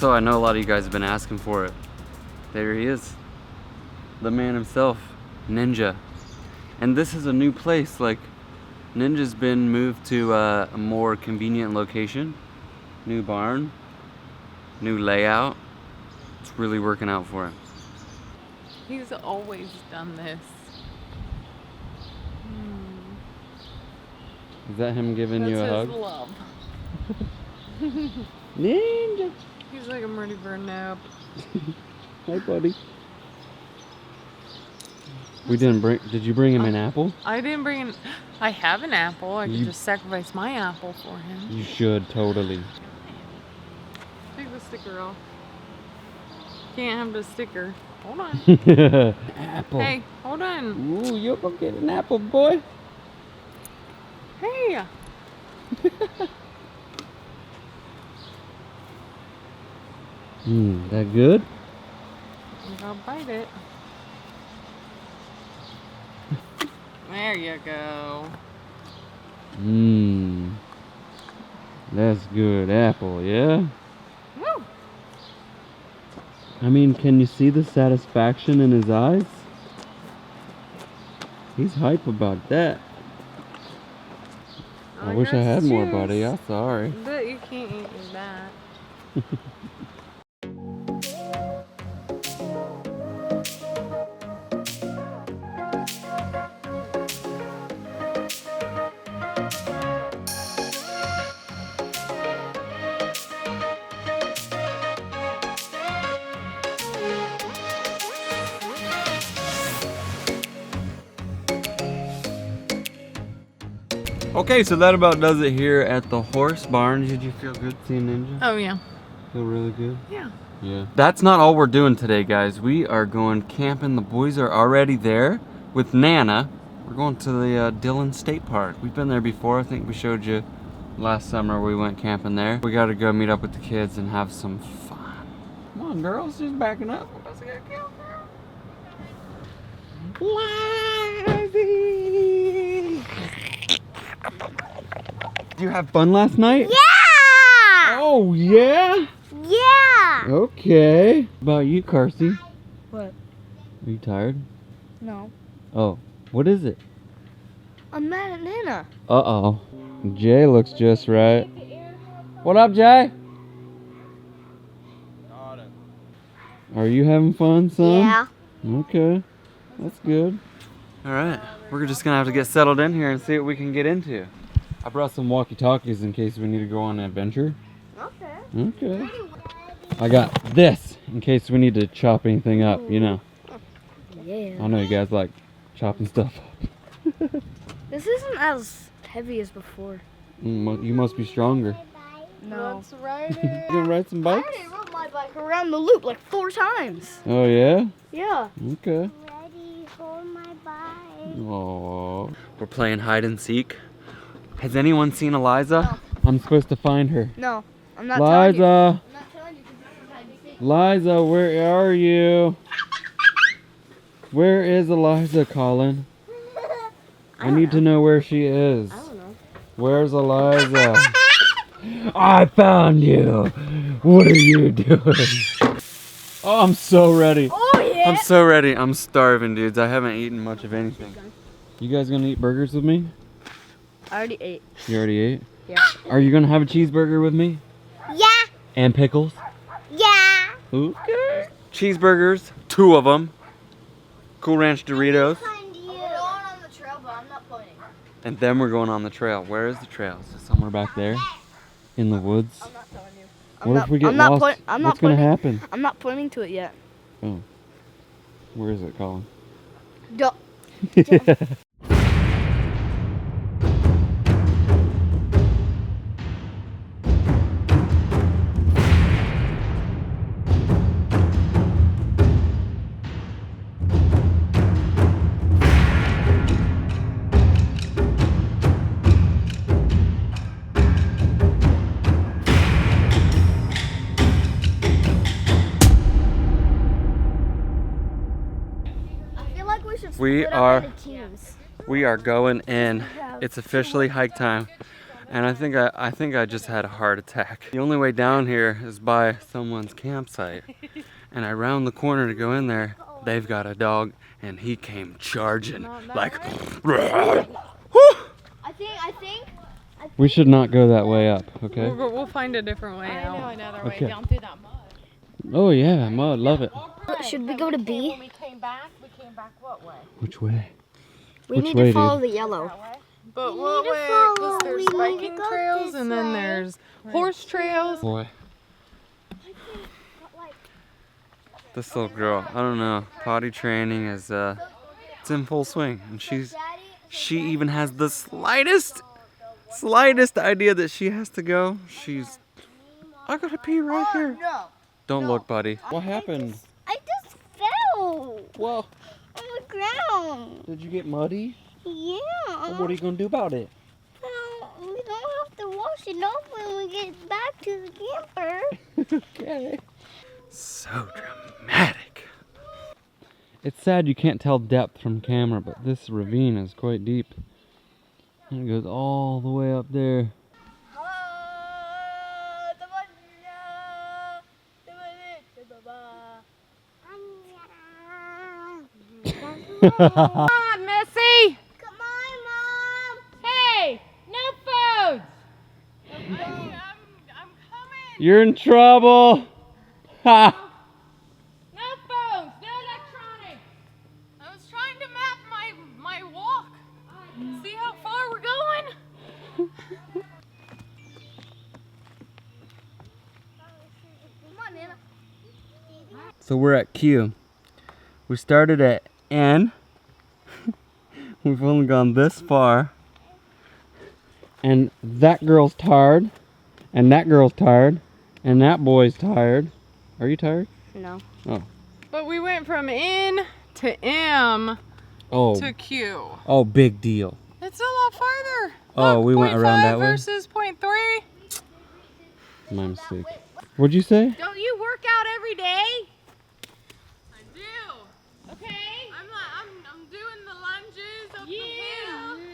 Also, I know a lot of you guys have been asking for it. There he is. The man himself, Ninja. And this is a new place. Like, Ninja's been moved to a more convenient location. New barn, new layout. It's really working out for him. He's always done this. Is that him giving you a hug? That's his love. Ninja! He's like, I'm ready for a nap. Hi, buddy. Did you bring him an apple? I didn't bring an... I have an apple. I could just sacrifice my apple for him. You should, totally. Take the sticker off. Can't have the sticker. Hold on. Apple. Hey, hold on. Ooh, you'll go get an apple, boy. Hey. That good? I'm gonna bite it. There you go. That's good apple, yeah? Woo! I mean, can you see the satisfaction in his eyes? He's hype about that. I wish I had more, buddy. I'm sorry. But you can't eat that. Okay, so that about does it here at the horse barn. Did you feel good seeing Ninja? Oh, yeah. Feel really good? Yeah. Yeah. That's not all we're doing today, guys. We are going camping. The boys are already there with Nana. We're going to the Dillon State Park. We've been there before. I think we showed you last summer we went camping there. We got to go meet up with the kids and have some fun. Come on, girls. Just backing up. Let's go camp, girl. Lizzie! Did you have fun last night? Yeah! Oh, yeah? Yeah! Okay. What about you, Carsey? What? Are you tired? No. Oh, what is it? I'm mad at Nana. Uh-oh. Jay looks just right. What up, Jay? Are you having fun, son? Yeah. Okay. That's good. All right. We're just going to have to get settled in here and see what we can get into. I brought some walkie-talkies in case we need to go on an adventure. Okay. Okay. I got this in case we need to chop anything up, you know. Yeah. I know you guys like chopping stuff up. This isn't as heavy as before. You must be stronger. No. Let's ride You it. gonna ride some I bikes? already rode my bike around the loop like 4 times. Oh yeah? Yeah. Okay. Ready for my bike. Oh. We're playing hide and seek. Has anyone seen Eliza? No. I'm supposed to find her. No, I'm not telling you. Liza! I'm not telling you because this is hide and seek. Liza, where are you? Where is Eliza, Colin? I need to know where she is. I don't know. Where's Eliza? I found you! What are you doing? Oh, I'm so ready. Oh yeah! I'm so ready. I'm starving, dudes. I haven't eaten much of anything. You guys gonna eat burgers with me? I already ate. You already ate? Yeah. Are you gonna have a cheeseburger with me? Yeah. And pickles? Yeah. Okay. Cheeseburgers, 2 of them. Cool Ranch Doritos. I'm going on the trail, but I'm not pointing. And then we're going on the trail. Where is the trail? Is it somewhere back there? In the woods? I'm not telling you. What if we get lost? What's gonna happen? I'm not pointing to it yet. Oh. Where is it, Colin? Duh. We are going in. It's officially hike time. And I think I just had a heart attack. The only way down here is by someone's campsite. And I round the corner to go in there. They've got a dog and he came charging like I think. we should not go that way up, okay? We'll find a different way out. I know another way Okay. down through that mud. Oh yeah, mud, love it. Should we go to B? When we came back what way? Which way? We Which need way, to follow dude? the yellow. That way? But We what need to way? follow- Because there's we need to biking go trails this and then way. there's horse trails. Boy. This little girl, I don't know. Potty training is it's in full swing, and she even has the slightest idea that she has to go. I gotta pee right here. No. Don't look, buddy. What happened? I just fell Well, on the ground. did you get muddy? Yeah. What are you gonna do about it? Well, we don't have to wash it off when we get back to the camper. Okay. So dramatic. It's sad you can't tell depth from camera, but this ravine is quite deep. And it goes all the way up there. Come on, Missy! Come on, Mom. Hey! No phones! I'm coming. You're in trouble. Ha! No phones! No electronics! I was trying to map my walk. See how far we're going? Come on, Nana. So we're at Q. We started at N. We've only gone this far. And that girl's tired. And that girl's tired. And that boy's tired. Are you tired? No. Oh. But we went from N to M Oh. to Q. Oh, big deal. It's a lot farther. Oh, Look, we went around 0.5 that way? versus 0.3. My mistake. What'd you say? Don't you work out every day? I do. Okay. I'm doing the lunges up You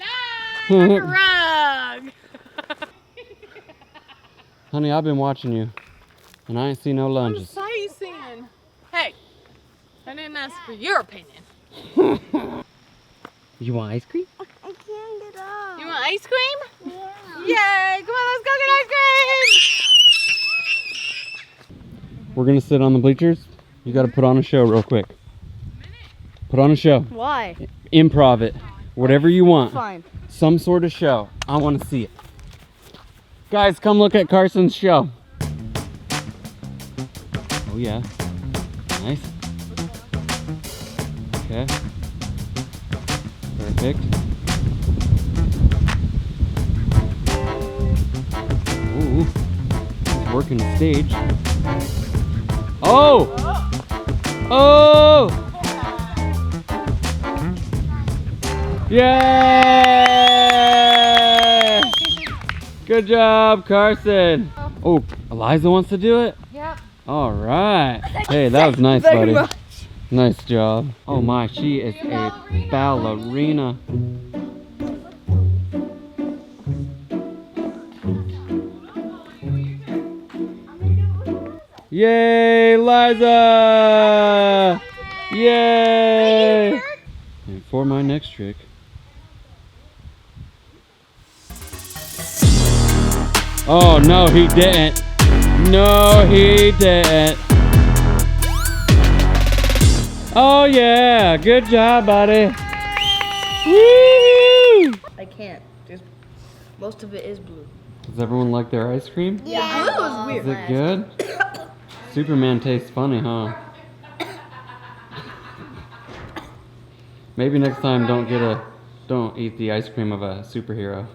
lie like a rug. Honey, I've been watching you. And I ain't seen no the hill. lunges. So you seeing? Hey, I didn't ask for your opinion. You want ice cream? I can't get up. You want ice cream? Yeah. Yay! Come on, let's go get ice cream. We're gonna sit on the bleachers. You gotta put on a show real quick. Put on a show. Why? Improv it. Whatever you want. Fine. Some sort of show. I want to see it. Guys, come look at Carson's show. Oh yeah. Nice. Okay. Perfect. Ooh. He's working the stage. Oh! Oh! Yay! Good job, Carson. Oh, Eliza wants to do it? Yep. All right. Hey, that was nice, Very buddy. much. Nice job. Oh my, she is a ballerina. Yay, Liza! Yay! And for my next trick. Oh, no, he didn't. No, he didn't. Oh, yeah. Good job, buddy. Woo! I can't. There's most of it is blue. Does everyone like their ice cream? Yeah, blue was weird. Is it good? Superman tastes funny, huh? Maybe next time don't eat the ice cream of a superhero.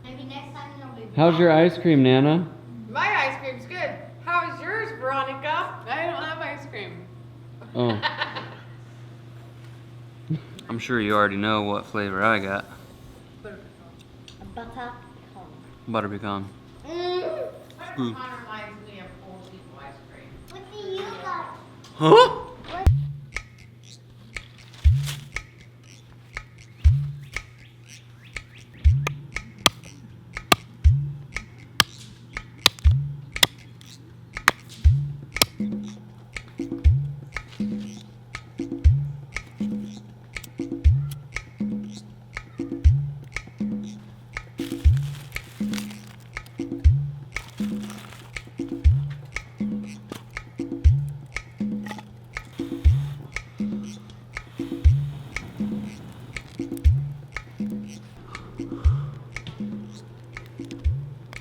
Maybe next time it'll be. How's your ice cream, Nana? My ice cream's good. How's yours, Veronica? I don't have ice cream. Oh. I'm sure you already know what flavor I got. Butter. Butter pecan. Ooh. Reminds me of old people ice cream. What do you got? Huh?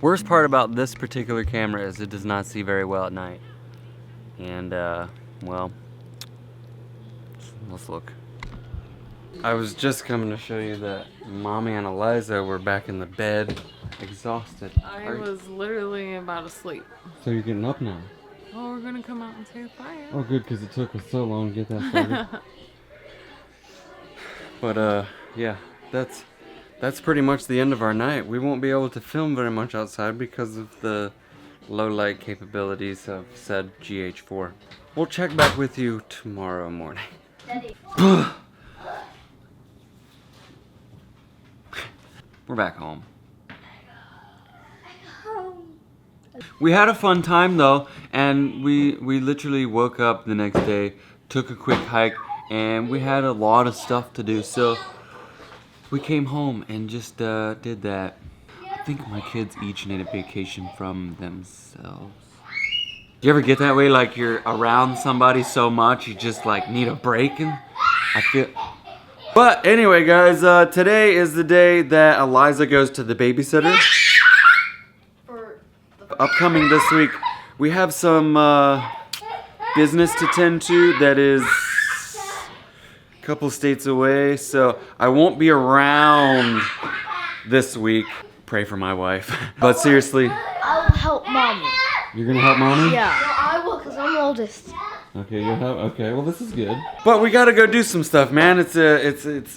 Worst part about this particular camera is it does not see very well at night. And, well, let's look. I was just coming to show you that Mommy and Eliza were back in the bed, exhausted. I was literally about to sleep. So you're getting up now? Oh, we're gonna come out and say a fire. Oh, good, because it took us so long to get that started. But, yeah, that's pretty much the end of our night. We won't be able to film very much outside because of the low light capabilities of said GH4. We'll check back with you tomorrow morning. We're back home. We had a fun time though, and we literally woke up the next day, took a quick hike, and we had a lot of stuff to do, so we came home and just did that. I think my kids each need a vacation from themselves. Do you ever get that way, like you're around somebody so much you just like need a break? And I feel. But anyway, guys, today is the day that Eliza goes to the babysitter. Upcoming this week, we have some business to tend to that is a couple states away, so I won't be around this week. Pray for my wife. But seriously, I'll help Mommy. you're gonna help Mommy? Yeah. No, I will, because I'm oldest. Okay, you'll help. Okay, well this is good. But we gotta go do some stuff, man. It's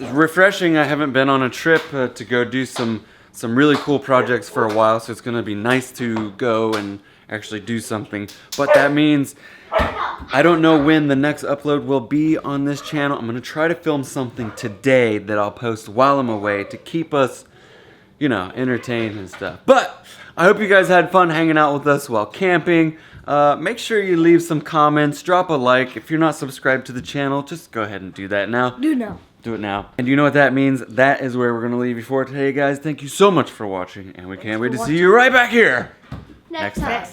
refreshing. I haven't been on a trip to go do some really cool projects for a while, so it's gonna be nice to go and actually do something. But that means I don't know when the next upload will be on this channel. I'm gonna try to film something today that I'll post while I'm away to keep us, you know, entertained and stuff. But I hope you guys had fun hanging out with us while camping. Make sure you leave some comments, drop a like. If you're not subscribed to the channel, just go ahead and do that now. Do it now. And you know what that means? That is where we're going to leave you for today, guys. Thank you so much for watching, and we can't wait to see you right back here Next time.